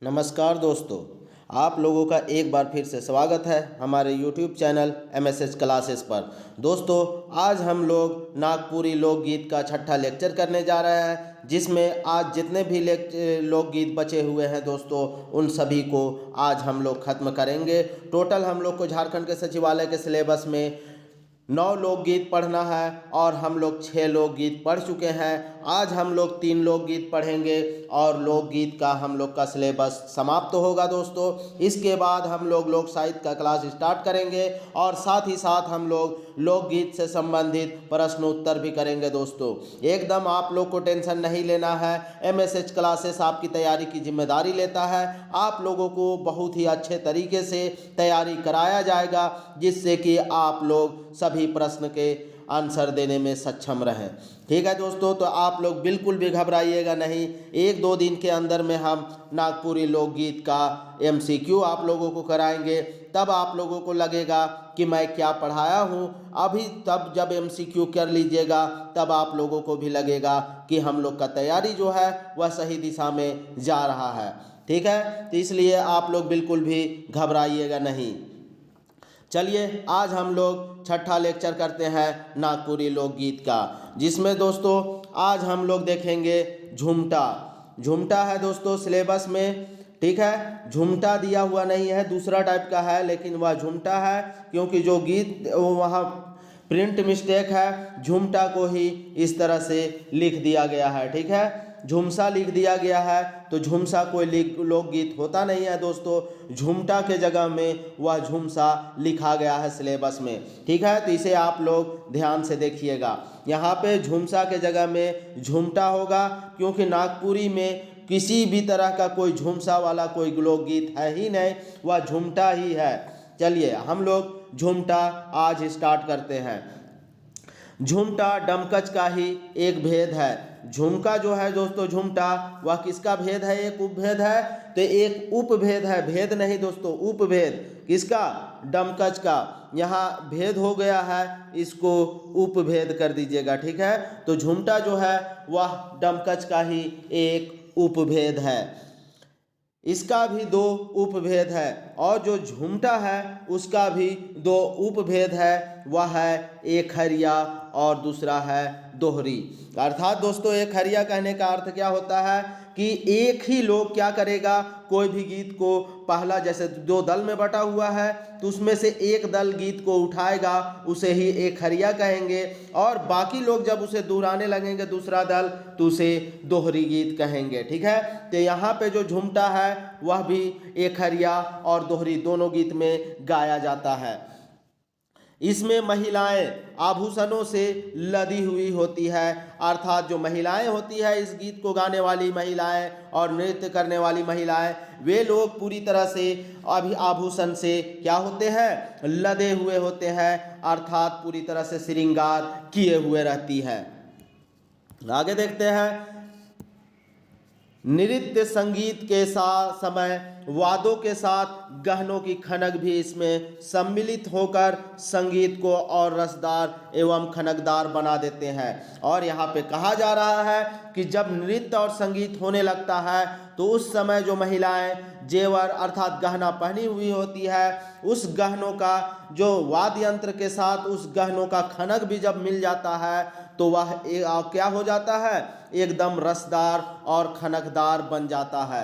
नमस्कार दोस्तों, आप लोगों का एक बार फिर से स्वागत है हमारे YouTube चैनल MSH क्लासेस पर। दोस्तों, आज हम लोग नागपुरी लोकगीत का छठा लेक्चर करने जा रहे हैं, जिसमें आज जितने भी लोकगीत बचे हुए हैं दोस्तों, उन सभी को आज हम लोग ख़त्म करेंगे। टोटल हम लोग को झारखंड के सचिवालय के सिलेबस में 9 लोकगीत पढ़ना है और हम लोग 6 लोकगीत पढ़ चुके हैं। आज हम लोग 3 लोकगीत पढ़ेंगे और लोकगीत का हम लोग का सिलेबस समाप्त होगा दोस्तों। इसके बाद हम लोग लोक साहित्य का क्लास स्टार्ट करेंगे और साथ ही साथ हम लोग लोकगीत से संबंधित प्रश्न उत्तर भी करेंगे दोस्तों। एकदम आप लोग को टेंशन नहीं लेना है। MSH क्लासेस आपकी तैयारी की जिम्मेदारी लेता है। आप लोगों को बहुत ही अच्छे तरीके से तैयारी कराया जाएगा, जिससे कि आप लोग सभी प्रश्न के आंसर देने में सक्षम रहें। ठीक है दोस्तों, तो आप लोग बिल्कुल भी घबराइएगा नहीं। 1-2 दिन के अंदर में हम नागपुरी लोकगीत का MCQ आप लोगों को कराएंगे। तब आप लोगों को लगेगा कि मैं क्या पढ़ाया हूँ। अभी तब जब MCQ कर लीजिएगा तब आप लोगों को भी लगेगा कि हम लोग का तैयारी जो है वह सही दिशा में जा रहा है। ठीक है, तो इसलिए आप लोग बिल्कुल भी घबराइएगा नहीं। चलिए, आज हम लोग छठा लेक्चर करते हैं नागपुरी लोकगीत का, जिसमें दोस्तों आज हम लोग देखेंगे झुमटा। झुमटा है दोस्तों सिलेबस में। ठीक है, झुमटा दिया हुआ नहीं है, दूसरा टाइप का है, लेकिन वह झुमटा है क्योंकि जो गीत वहाँ प्रिंट मिस्टेक है, झुमटा को ही इस तरह से लिख दिया गया है। ठीक है, झुमसा लिख दिया गया है, तो झुमसा कोई लोकगीत होता नहीं है दोस्तों। झुमटा के जगह में वह झुमसा लिखा गया है सिलेबस में। ठीक है, तो इसे आप लोग ध्यान से देखिएगा। यहाँ पे झुमसा के जगह में झुमटा होगा, क्योंकि नागपुरी में किसी भी तरह का कोई झुमसा वाला कोई लोकगीत है ही नहीं, वह झुमटा ही है। चलिए, हम लोग झुमटा आज स्टार्ट करते हैं। झुमटा डमकच का ही एक भेद है। झुमका जो है दोस्तों, झुमटा वह किसका भेद है? एक उपभेद है। तो एक उपभेद है, भेद नहीं दोस्तों, उपभेद किसका? डमकच का। यहाँ भेद हो गया है, इसको उपभेद कर दीजिएगा। ठीक है, तो झुमटा जो है वह डमकच का ही एक उपभेद है। इसका भी 2 उपभेद है, और जो झुमटा है उसका भी 2 उपभेद है। वह है एक हरिया और दूसरा है दोहरी। अर्थात दोस्तों, एक हरिया कहने का अर्थ क्या होता है कि एक ही लोग क्या करेगा, कोई भी गीत को पहला जैसे 2 दल में बटा हुआ है, तो उसमें से एक दल गीत को उठाएगा, उसे ही एक हरिया कहेंगे, और बाकी लोग जब उसे दोहराने लगेंगे दूसरा दल, तो उसे दोहरी गीत कहेंगे। ठीक है, तो यहाँ पे जो झुमटा है वह भी एक हरिया और दोहरी दोनों गीत में गाया जाता है। इसमें महिलाएं आभूषणों से लदी हुई होती है। अर्थात जो महिलाएं होती है, इस गीत को गाने वाली महिलाएं और नृत्य करने वाली महिलाएं, वे लोग पूरी तरह से अभी आभूषण से क्या होते हैं? लदे हुए होते हैं। अर्थात पूरी तरह से श्रृंगार किए हुए रहती है। आगे देखते हैं। नृत्य संगीत के साथ समय वादों के साथ गहनों की खनक भी इसमें सम्मिलित होकर संगीत को और रसदार एवं खनकदार बना देते हैं। और यहाँ पे कहा जा रहा है कि जब नृत्य और संगीत होने लगता है, तो उस समय जो महिलाएं जेवर अर्थात गहना पहनी हुई होती है, उस गहनों का जो वाद्य यंत्र के साथ उस गहनों का खनक भी जब मिल जाता है, तो वह क्या हो जाता है? एकदम रसदार और खनकदार बन जाता है।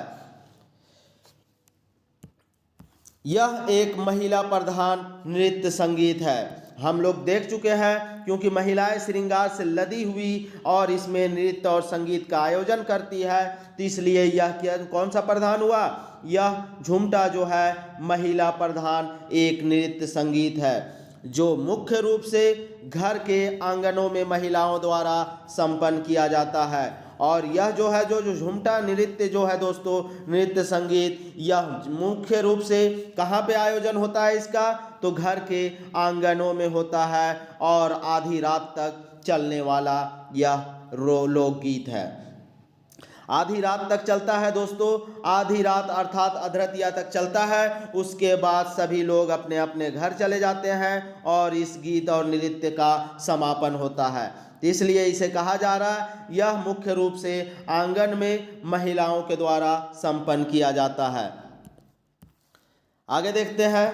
यह एक महिला प्रधान नृत्य संगीत है। हम लोग देख चुके हैं, क्योंकि महिलाएं श्रृंगार से लदी हुई और इसमें नृत्य और संगीत का आयोजन करती है, तो इसलिए यह कौन सा प्रधान हुआ? यह झुमटा जो है महिला प्रधान एक नृत्य संगीत है, जो मुख्य रूप से घर के आंगनों में महिलाओं द्वारा संपन्न किया जाता है। और यह जो है जो झुमटा नृत्य जो है दोस्तों, नृत्य संगीत, यह मुख्य रूप से कहाँ पे आयोजन होता है इसका? तो घर के आंगनों में होता है, और आधी रात तक चलने वाला यह लोकगीत है। आधी रात तक चलता है दोस्तों। आधी रात अर्थात अधरतिया तक चलता है। उसके बाद सभी लोग अपने अपने घर चले जाते हैं और इस गीत और नृत्य का समापन होता है। तो इसलिए इसे कहा जा रहा है यह मुख्य रूप से आंगन में महिलाओं के द्वारा संपन्न किया जाता है। आगे देखते हैं,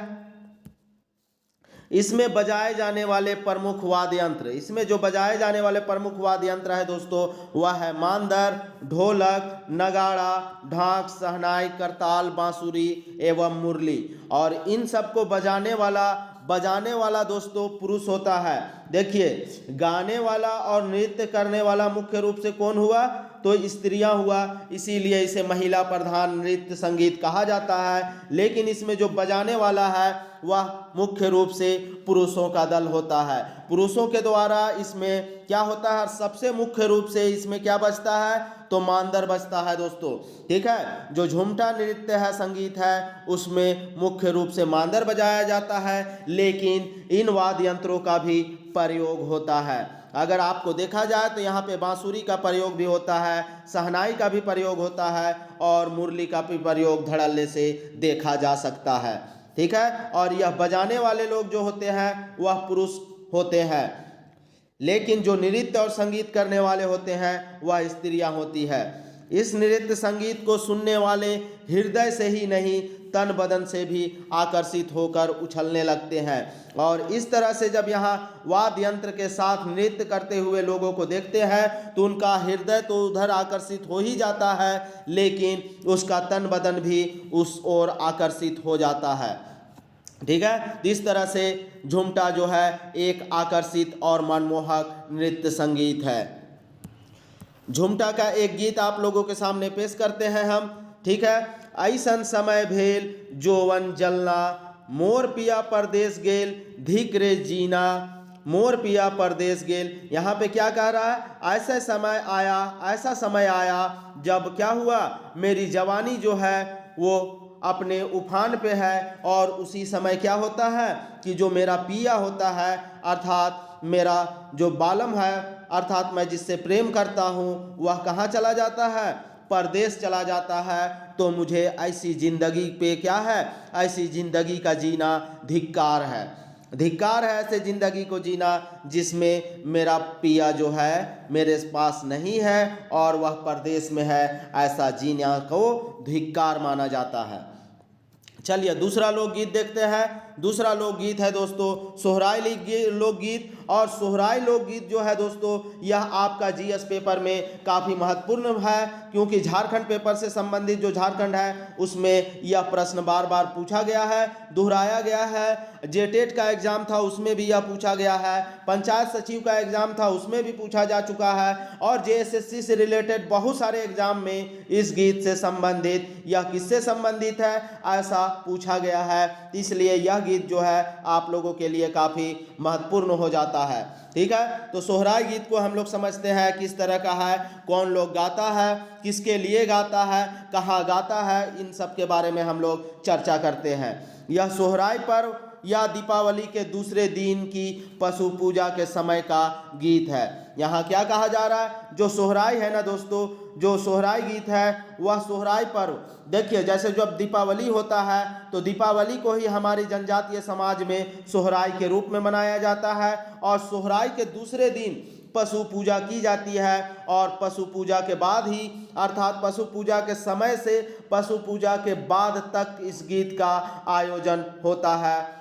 इसमें बजाए जाने वाले प्रमुख वाद्य यंत्र, इसमें जो बजाए जाने वाले प्रमुख वाद्य यंत्र है दोस्तों वह है मांदर, ढोलक, नगाड़ा, ढाक, शहनाई, करताल, बांसुरी एवं मुरली। और इन सबको बजाने वाला दोस्तों पुरुष होता है। देखिए, गाने वाला और नृत्य करने वाला मुख्य रूप से कौन हुआ? तो स्त्रियां हुआ, इसीलिए इसे महिला प्रधान नृत्य संगीत कहा जाता है। लेकिन इसमें जो बजाने वाला है वह मुख्य रूप से पुरुषों का दल होता है। पुरुषों के द्वारा इसमें क्या होता है? सबसे मुख्य रूप से इसमें क्या बजता है? तो मांदर बजता है दोस्तों। ठीक है, जो झुमटा नृत्य है, संगीत है, उसमें मुख्य रूप से मांदर बजाया जाता है, लेकिन इन वाद्य यंत्रों का भी प्रयोग होता है। अगर आपको देखा जाए तो यहाँ पे बांसुरी का प्रयोग भी होता है, शहनाई का भी प्रयोग होता है और मुरली का भी प्रयोग धड़ल्ले से देखा जा सकता है। ठीक है, और यह बजाने वाले लोग जो होते हैं वह पुरुष होते हैं, लेकिन जो नृत्य और संगीत करने वाले होते हैं वह स्त्रियां होती है। इस नृत्य संगीत को सुनने वाले हृदय से ही नहीं तन बदन से भी आकर्षित होकर उछलने लगते हैं। और इस तरह से जब यहाँ वाद्य यंत्र के साथ नृत्य करते हुए लोगों को देखते हैं तो उनका हृदय तो उधर आकर्षित हो ही जाता है, लेकिन उसका तन बदन भी उस ओर आकर्षित हो जाता है। ठीक है, इस तरह से झुमटा जो है एक आकर्षित और मनमोहक नृत्य संगीत है। झुमटा का एक गीत आप लोगों के सामने पेश करते हैं हम। ठीक है, ऐसन समय भेल जोवन जलना, मोर पिया परदेश गेल धिक रे जीना, मोर पिया परदेश गेल। यहाँ पे क्या कह रहा है? ऐसा समय आया जब क्या हुआ, मेरी जवानी जो है वो अपने उफान पे है, और उसी समय क्या होता है कि जो मेरा पिया होता है अर्थात मेरा जो बालम है, अर्थात मैं जिससे प्रेम करता हूँ, वह कहाँ चला जाता है? परदेश चला जाता है। तो मुझे ऐसी जिंदगी पे क्या है? ऐसी जिंदगी का जीना धिक्कार है। धिक्कार है ऐसे जिंदगी को जीना जिसमें मेरा पिया जो है मेरे पास नहीं है और वह परदेश में है। ऐसा जीना को धिक्कार माना जाता है। चलिए दूसरा लोकगीत देखते हैं। दूसरा लोकगीत है दोस्तों सोहराई लोकगीत। और सोहराई लोकगीत जो है दोस्तों यह आपका जीएस पेपर में काफ़ी महत्वपूर्ण है, क्योंकि झारखंड पेपर से संबंधित जो झारखंड है उसमें यह प्रश्न बार बार पूछा गया है, दोहराया गया है। जेटेट का एग्जाम था उसमें भी यह पूछा गया है, पंचायत सचिव का एग्जाम था उसमें भी पूछा जा चुका है, और जेएसएससी से रिलेटेड बहुत सारे एग्जाम में इस गीत से संबंधित यह किससे संबंधित है ऐसा पूछा गया है। इसलिए यह गीत जो है आप लोगों के लिए काफ़ी महत्वपूर्ण हो जाता है। ठीक है, तो सोहराई गीत को हम लोग समझते हैं किस तरह का है, कौन लोग गाता है, किसके लिए गाता है, कहाँ गाता है, इन सब के बारे में हम लोग चर्चा करते हैं। यह सोहराई पर्व या दीपावली के दूसरे दिन की पशु पूजा के समय का गीत है। यहाँ क्या कहा जा रहा है? जो सोहराई है ना दोस्तों, जो सोहराई गीत है वह सोहराई पर्व, देखिए जैसे जब दीपावली होता है तो दीपावली को ही हमारी जनजातीय समाज में सोहराई के रूप में मनाया जाता है, और सोहराई के दूसरे दिन पशु पूजा की जाती है, और पशु पूजा के बाद ही अर्थात पशु पूजा के समय से पशु पूजा के बाद तक इस गीत का आयोजन होता है।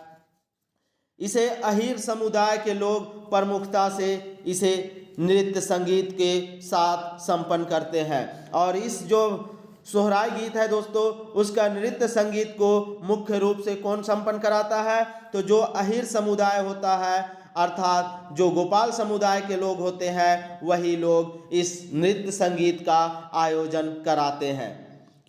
इसे अहीर समुदाय के लोग प्रमुखता से इसे नृत्य संगीत के साथ संपन्न करते हैं। और इस जो सोहराई गीत है दोस्तों उसका नृत्य संगीत को मुख्य रूप से कौन संपन्न कराता है? तो जो अहीर समुदाय होता है अर्थात जो गोपाल समुदाय के लोग होते हैं वही लोग इस नृत्य संगीत का आयोजन कराते हैं।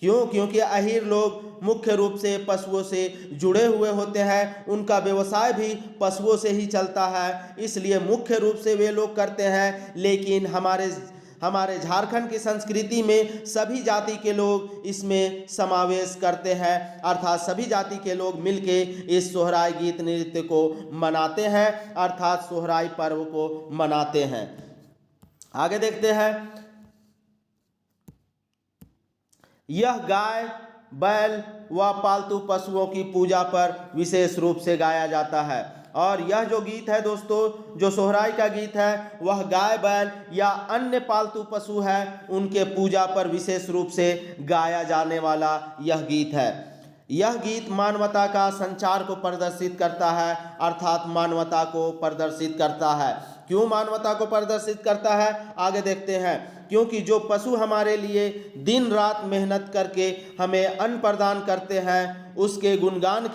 क्यों? क्योंकि अहीर लोग मुख्य रूप से पशुओं से जुड़े हुए होते हैं, उनका व्यवसाय भी पशुओं से ही चलता है, इसलिए मुख्य रूप से वे लोग करते हैं। लेकिन हमारे झारखंड की संस्कृति में सभी जाति के लोग इसमें समावेश करते हैं, अर्थात सभी जाति के लोग मिलके इस सोहराई गीत नृत्य को मनाते हैं, अर्थात सोहराई पर्व को मनाते हैं। आगे देखते हैं। यह गाय, बैल व पालतू पशुओं की पूजा पर विशेष रूप से गाया जाता है। और यह जो गीत है दोस्तों, जो सोहराई का गीत है, वह गाय बैल या अन्य पालतू पशु है उनके पूजा पर विशेष रूप से गाया जाने वाला यह गीत है। यह गीत मानवता का संचार को प्रदर्शित करता है, अर्थात मानवता को प्रदर्शित करता है। क्यों मानवता को प्रदर्शित करता है, आगे देखते हैं। क्योंकि जो पशु हमारे लिए दिन रात मेहनत करके हमें अन्न प्रदान करते हैं, उसके गुणगान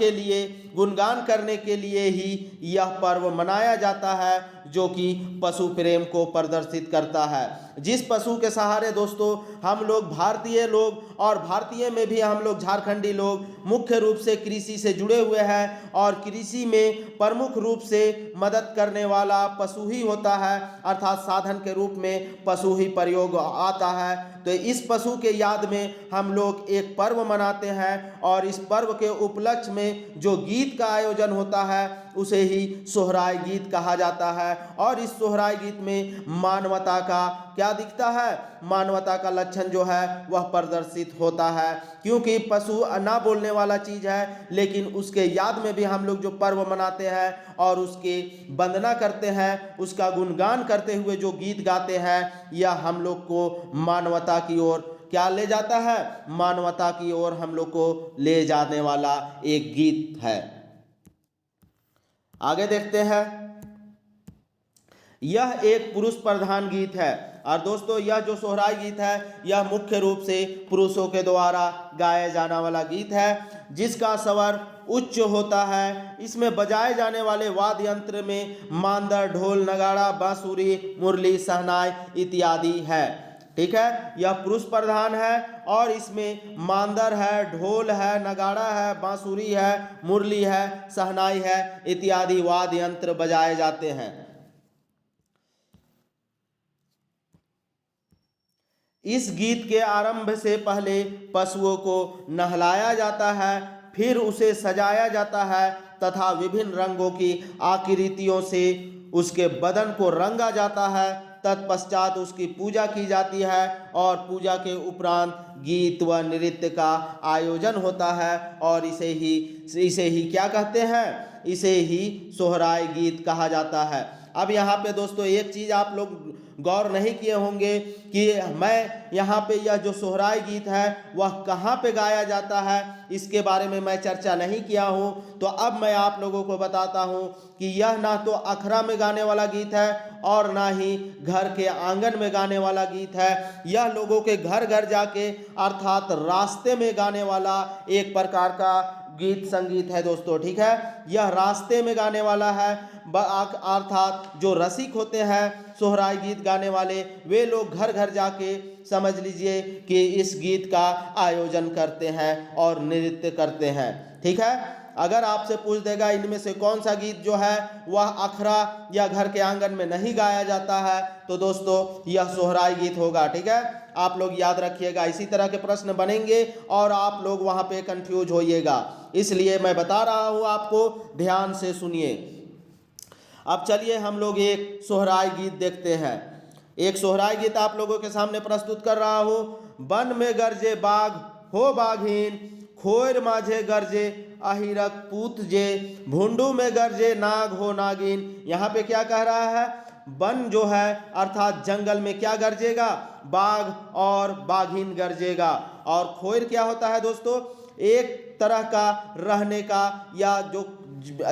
करने के लिए ही यह पर्व मनाया जाता है, जो कि पशु प्रेम को प्रदर्शित करता है। जिस पशु के सहारे दोस्तों हम लोग भारतीय लोग, और भारतीय में भी हम लोग झारखंडी लोग मुख्य रूप से कृषि से जुड़े हुए हैं, और कृषि में प्रमुख रूप से मदद करने वाला पशु ही होता है, अर्थात साधन के रूप में पशु ही प्रयोग आता है। तो इस पशु के याद में हम लोग एक पर्व मनाते हैं, और इस पर्व के उपलक्ष्य में जो गीत का आयोजन होता है उसे ही सोहराई गीत कहा जाता है। और इस सोहराई गीत में मानवता का क्या दिखता है, मानवता का लक्षण जो है वह प्रदर्शित होता है। क्योंकि पशु ना बोलने वाला चीज़ है, लेकिन उसके याद में भी हम लोग जो पर्व मनाते हैं और उसकी वंदना करते हैं, उसका गुणगान करते हुए जो गीत गाते हैं, यह हम लोग को मानवता की ओर क्या ले जाता है, मानवता की ओर हम लोग को ले जाने वाला एक गीत है। आगे देखते हैं। यह एक पुरुष प्रधान गीत है, और दोस्तों यह जो सोहराई गीत है यह मुख्य रूप से पुरुषों के द्वारा गाया जाने वाला गीत है, जिसका स्वर उच्च होता है। इसमें बजाए जाने वाले वाद्य यंत्र में मांदर, ढोल, नगाड़ा, बांसुरी, मुरली, शहनाई इत्यादि है। ठीक है, यह पुरुष प्रधान है, और इसमें मांदर है, ढोल है, नगाड़ा है, बांसुरी है, मुरली है, शहनाई है इत्यादि वाद्य यंत्र बजाए जाते हैं। इस गीत के आरंभ से पहले पशुओं को नहलाया जाता है, फिर उसे सजाया जाता है तथा विभिन्न रंगों की आकृतियों से उसके बदन को रंगा जाता है। तत्पश्चात उसकी पूजा की जाती है, और पूजा के उपरांत गीत व नृत्य का आयोजन होता है, और इसे ही क्या कहते हैं, इसे ही सोहराई गीत कहा जाता है। अब यहाँ पे दोस्तों एक चीज़ आप लोग गौर नहीं किए होंगे कि मैं यहाँ पे यह जो सोहराई गीत है वह कहाँ पे गाया जाता है, इसके बारे में मैं चर्चा नहीं किया हूँ। तो अब मैं आप लोगों को बताता हूँ कि यह ना तो अखड़ा में गाने वाला गीत है, और ना ही घर के आंगन में गाने वाला गीत है। यह लोगों के घर घर जाके, अर्थात रास्ते में गाने वाला एक प्रकार का गीत संगीत है दोस्तों। ठीक है, यह रास्ते में गाने वाला है, अर्थात जो रसिक होते हैं सोहराई गीत गाने वाले, वे लोग घर घर जाके समझ लीजिए कि इस गीत का आयोजन करते हैं और नृत्य करते हैं। ठीक है, अगर आपसे पूछ देगा इनमें से कौन सा गीत जो है वह अखड़ा या घर के आंगन में नहीं गाया जाता है, तो दोस्तों यह सोहराई गीत होगा। ठीक है, आप लोग याद रखिएगा, इसी तरह के प्रश्न बनेंगे और आप लोग वहां पे कंफ्यूज होइएगा, इसलिए मैं बता रहा हूं आपको, ध्यान से सुनिए। अब चलिए हम लोग एक सोहराई गीत देखते हैं। एक सोहराई गीत आप लोगों के सामने प्रस्तुत कर रहा हूं। वन में गरजे बाघ हो बाघीन, खोर माझे गरजे अहिरक पूत जे, भुंडू में गरजे नाग हो नागिन। यहाँ पे क्या कह रहा है, वन जो है अर्थात जंगल में क्या गरजेगा, बाघ और बाघीन गरजेगा। और खोर क्या होता है दोस्तों, एक तरह का रहने का, या जो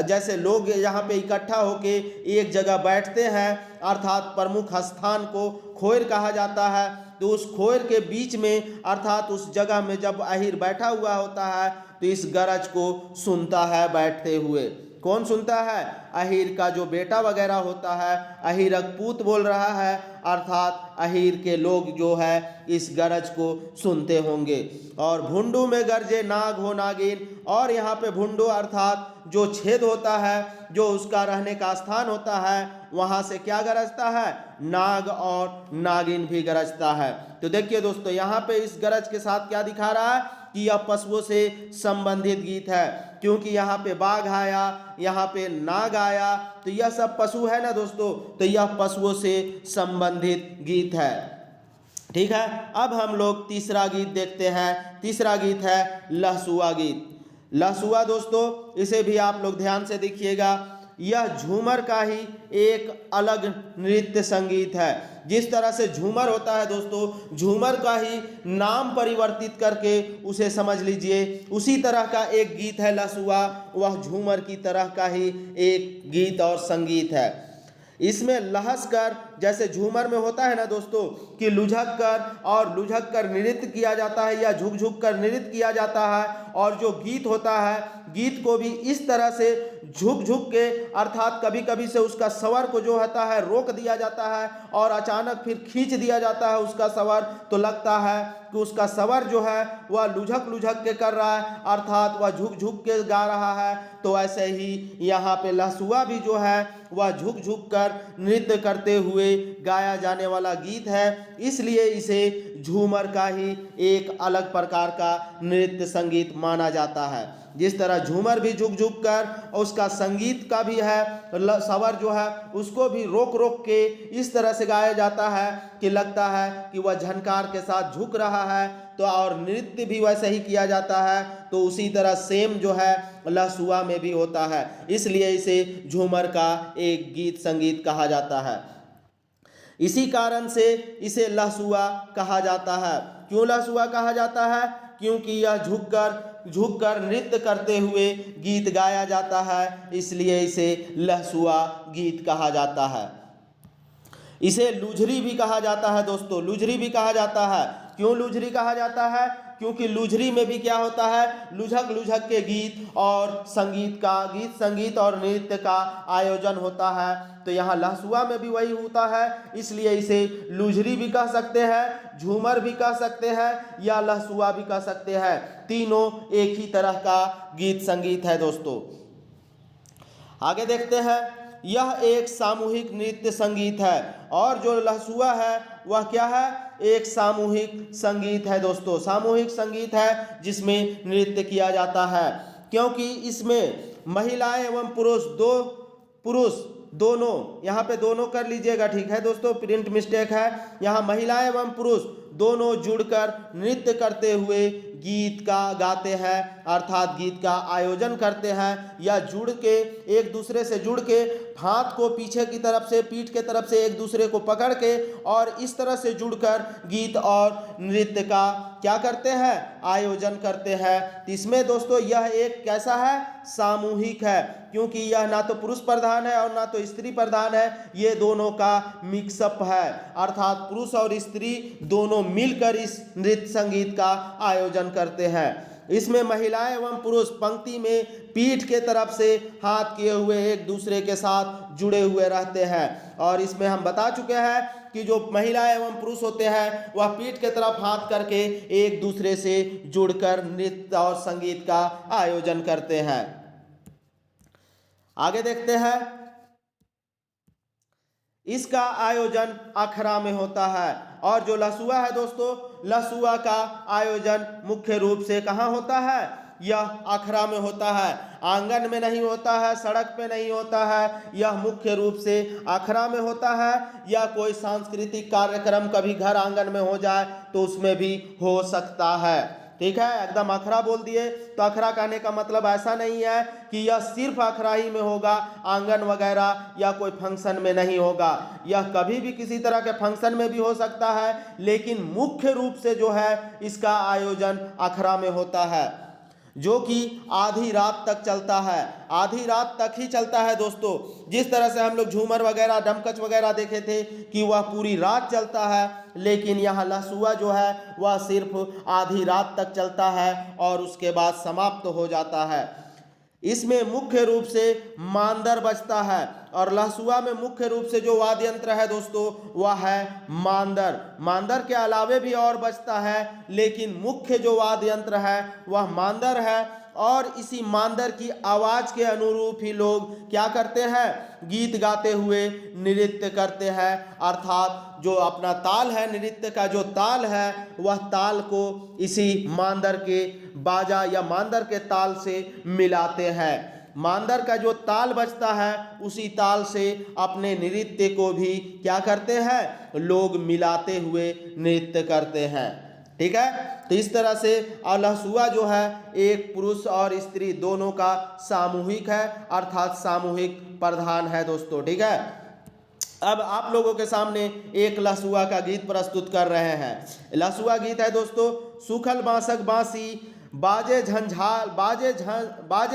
जैसे लोग यहाँ पे इकट्ठा होके एक जगह बैठते हैं, अर्थात प्रमुख स्थान को खोर कहा जाता है। तो उस खोर के बीच में, अर्थात उस जगह में जब अहिर बैठा हुआ होता है तो इस गरज को सुनता है बैठते हुए। कौन सुनता है, अहिर का जो बेटा वगैरह होता है, अहिरक पूत बोल रहा है, अर्थात अहिर के लोग जो है इस गरज को सुनते होंगे। और भुंडू में गरजे नाग हो नागिन, और यहाँ पे भुंडू अर्थात जो छेद होता है, जो उसका रहने का स्थान होता है, वहाँ से क्या गरजता है, नाग और नागिन भी गरजता है। तो देखिए दोस्तों, यहाँ पे इस गरज के साथ क्या दिखा रहा है कि यह पशुओं से संबंधित गीत है, क्योंकि यहाँ पे बाघ आया, यहाँ पे नाग आया, तो यह सब पशु है ना दोस्तों, तो यह पशुओं से संबंधित गीत है। ठीक है, अब हम लोग तीसरा गीत देखते हैं। तीसरा गीत है लहसुआ गीत। लहसुआ दोस्तों, इसे भी आप लोग ध्यान से देखिएगा। यह झूमर का ही एक अलग नृत्य संगीत है। जिस तरह से झूमर होता है दोस्तों, झूमर का ही नाम परिवर्तित करके उसे समझ लीजिए, उसी तरह का एक गीत है लसुआ, वह झूमर की तरह का ही एक गीत और संगीत है। इसमें लहस कर, जैसे झूमर में होता है ना दोस्तों कि लुझक कर नृत्य किया जाता है या झुक झुक कर नृत्य किया जाता है, और जो गीत होता है, गीत को भी इस तरह से झुक झुक के, अर्थात कभी कभी से उसका स्वर को जो होता है रोक दिया जाता है और अचानक फिर खींच दिया जाता है उसका स्वर, तो लगता है कि उसका स्वर जो है वह लुझक लुझक के कर रहा है, अर्थात वह झुक झुक के गा रहा है। तो ऐसे ही यहाँ पे लहसुआ भी जो है वह झुक झुक कर नृत्य करते हुए गाया जाने वाला गीत है, इसलिए इसे झूमर का ही एक अलग प्रकार का नृत्य संगीत माना जाता है। जिस तरह झूमर भी झुक झुक कर, उसका संगीत का भी है स्वर जो है उसको भी रोक रोक के इस तरह से गाया जाता है कि लगता है कि वह झनकार के साथ झुक रहा है, तो और नृत्य भी वैसे ही किया जाता है। तो उसी तरह सेम जो है लहसुआ में भी होता है, इसलिए इसे झूमर का एक गीत संगीत कहा जाता है। इसी कारण से इसे लहसुआ कहा जाता है। क्यों लहसुआ कहा जाता है? क्योंकि यह झुक कर नृत्य करते हुए गीत गाया जाता है, इसलिए इसे लहसुआ गीत कहा जाता है। इसे लुझरी भी कहा जाता है दोस्तों, लुझरी भी कहा जाता है। क्यों लुझरी कहा जाता है? क्योंकि लुझरी में भी क्या होता है, लुझक लुझक के गीत और गीत संगीत और नृत्य का आयोजन होता है। तो यहाँ लहसुआ में भी वही होता है, इसलिए इसे लुझरी भी कह सकते हैं, झूमर भी कह सकते हैं या लहसुआ भी कह सकते हैं। तीनों एक ही तरह का गीत संगीत है दोस्तों। आगे देखते हैं, यह एक सामूहिक नृत्य संगीत है, और जो लहसुआ है वह क्या है, एक सामूहिक संगीत है दोस्तों। सामूहिक संगीत है जिसमें नृत्य किया जाता है, क्योंकि इसमें महिलाएं एवं पुरुष दोनों, यहाँ पे दोनों कर लीजिएगा, ठीक है दोस्तों, प्रिंट मिस्टेक है। यहाँ महिलाएं एवं पुरुष दोनों जुड़कर नृत्य करते हुए गीत का गाते हैं, अर्थात गीत का आयोजन करते हैं, या जुड़ के एक दूसरे से जुड़ के हाथ को पीछे की तरफ से, पीठ के तरफ से एक दूसरे को पकड़ के और इस तरह से जुड़कर गीत और नृत्य का क्या करते हैं, आयोजन करते हैं। इसमें दोस्तों यह एक कैसा है, सामूहिक है, क्योंकि यह ना तो पुरुष प्रधान है और ना तो स्त्री प्रधान है, ये दोनों का मिक्सअप है, अर्थात पुरुष और स्त्री दोनों मिलकर इस नृत्य संगीत का आयोजन करते हैं। इसमें महिलाएं एवं पुरुष पंक्ति में पीठ के तरफ से हाथ किए हुए एक दूसरे के साथ जुड़े हुए रहते हैं, और इसमें हम बता चुके हैं कि जो महिलाएं एवं पुरुष होते हैं वह पीठ के तरफ हाथ करके एक दूसरे से जुड़कर नृत्य और संगीत का आयोजन करते हैं। आगे देखते हैं, इसका आयोजन अखड़ा में होता है, और जो लहसुआ है दोस्तों, लहसुआ का आयोजन मुख्य रूप से कहाँ होता है, यह अखड़ा में होता है, आंगन में नहीं होता है, सड़क पे नहीं होता है, यह मुख्य रूप से अखड़ा में होता है। या कोई सांस्कृतिक कार्यक्रम कभी घर आंगन में हो जाए तो उसमें भी हो सकता है, ठीक है, एकदम अखड़ा बोल दिए। तो अखड़ा कहने का मतलब ऐसा नहीं है कि यह सिर्फ अखड़ा ही में होगा, आंगन वगैरह या कोई फंक्शन में नहीं होगा, यह कभी भी किसी तरह के फंक्शन में भी हो सकता है, लेकिन मुख्य रूप से जो है इसका आयोजन अखड़ा में होता है, जो कि आधी रात तक चलता है, आधी रात तक ही चलता है दोस्तों। जिस तरह से हम लोग झूमर वगैरह, डमकच वगैरह देखे थे कि वह पूरी रात चलता है, लेकिन यहाँ लहसुआ जो है वह सिर्फ आधी रात तक चलता है और उसके बाद समाप्त हो जाता है। इसमें मुख्य रूप से मांदर बजता है, और लहसुआ में मुख्य रूप से जो वाद्य यंत्र है दोस्तों वह है मांदर। मांदर के अलावे भी और बजता है, लेकिन मुख्य जो वाद्य यंत्र है वह मांदर है, और इसी मांदर की आवाज के अनुरूप ही लोग क्या करते हैं, गीत गाते हुए नृत्य करते हैं, अर्थात जो अपना ताल है, नृत्य का जो ताल है वह ताल को इसी मांदर के बाजा या मांदर के ताल से मिलाते हैं। मांदर का जो ताल बजता है उसी ताल से अपने नृत्य को भी क्या करते हैं, लोग मिलाते हुए नृत्य करते हैं, ठीक है। तो इस तरह से लहसुआ जो है एक पुरुष और स्त्री दोनों का सामूहिक है, अर्थात सामूहिक प्रधान है दोस्तों, ठीक है। अब आप लोगों के सामने एक लहसुआ का गीत प्रस्तुत कर रहे हैं। लहसुआ गीत है दोस्तों। सूखल बांसक बांसी बाजे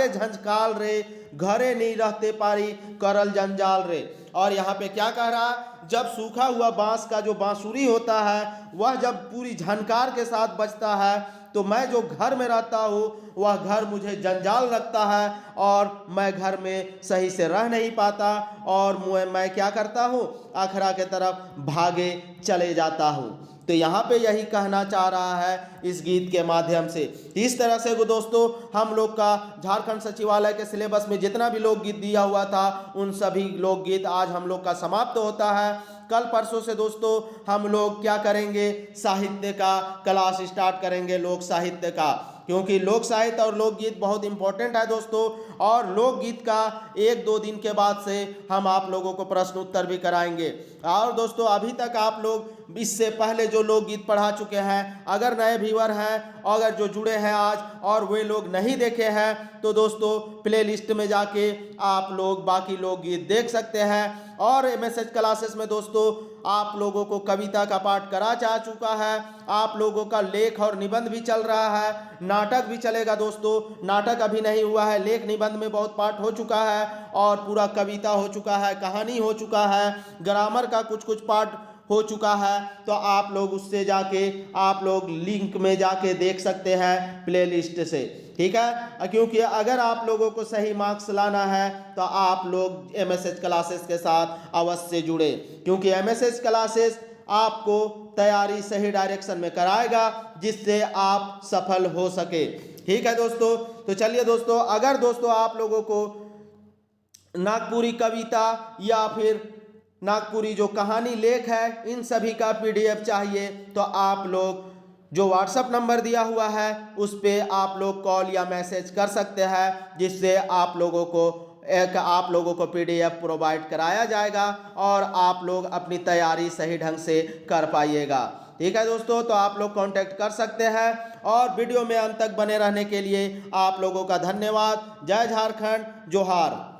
झंझकाल रे, घरे नहीं रहते पारी करल जंजाल रे। और यहाँ पे क्या कह रहा है, जब सूखा हुआ बांस का जो बांसुरी होता है वह जब पूरी झनकार के साथ बजता है तो मैं जो घर में रहता हूँ वह घर मुझे जंजाल लगता है और मैं घर में सही से रह नहीं पाता और मैं क्या करता हूँ, अखरा के तरफ भागे चले जाता हूँ। तो यहाँ पे यही कहना चाह रहा है इस गीत के माध्यम से। इस तरह से दोस्तों हम लोग का झारखंड सचिवालय के सिलेबस में जितना भी लोकगीत दिया हुआ था उन सभी लोकगीत आज हम लोग का समाप्त होता है। कल परसों से दोस्तों हम लोग क्या करेंगे, साहित्य का क्लास स्टार्ट करेंगे, लोक साहित्य का, क्योंकि लोक साहित्य और लोकगीत बहुत इंपॉर्टेंट है दोस्तों। और लोकगीत का 1-2 दिन के बाद से हम आप लोगों को प्रश्न उत्तर भी कराएंगे। और दोस्तों अभी तक आप लोग इससे पहले जो लोकगीत पढ़ा चुके हैं, अगर नए व्यूअर हैं, अगर जो जुड़े हैं आज और वे लोग नहीं देखे हैं तो दोस्तों प्ले लिस्ट में जाके आप लोग बाकी लोकगीत देख सकते हैं। और एमएसएच क्लासेस में दोस्तों आप लोगों को कविता का पाठ करा जा चुका है, आप लोगों का लेख और निबंध भी चल रहा है, नाटक भी चलेगा दोस्तों। नाटक अभी नहीं हुआ है, लेख निबंध में बहुत पाठ हो चुका है और पूरा कविता हो चुका है, कहानी हो चुका है, ग्रामर का कुछ पाठ हो चुका है। तो आप लोग उससे जाके आप लोग लिंक में जाके देख सकते हैं प्लेलिस्ट से, ठीक है। क्योंकि अगर आप लोगों को सही मार्क्स लाना है तो आप लोग एमएसएच क्लासेस के साथ अवश्य जुड़े, क्योंकि एमएसएच क्लासेस आपको तैयारी सही डायरेक्शन में कराएगा जिससे आप सफल हो सके, ठीक है दोस्तों। तो चलिए दोस्तों, अगर दोस्तों आप लोगों को नागपुरी कविता या फिर नागपुरी जो कहानी लेख है इन सभी का पीडीएफ चाहिए तो आप लोग जो व्हाट्सएप नंबर दिया हुआ है उस पे आप लोग कॉल या मैसेज कर सकते हैं, जिससे आप लोगों को पीडीएफ प्रोवाइड कराया जाएगा और आप लोग अपनी तैयारी सही ढंग से कर पाइएगा, ठीक है दोस्तों। तो आप लोग कांटेक्ट कर सकते हैं और वीडियो में अंत तक बने रहने के लिए आप लोगों का धन्यवाद। जय झारखंड, जोहार।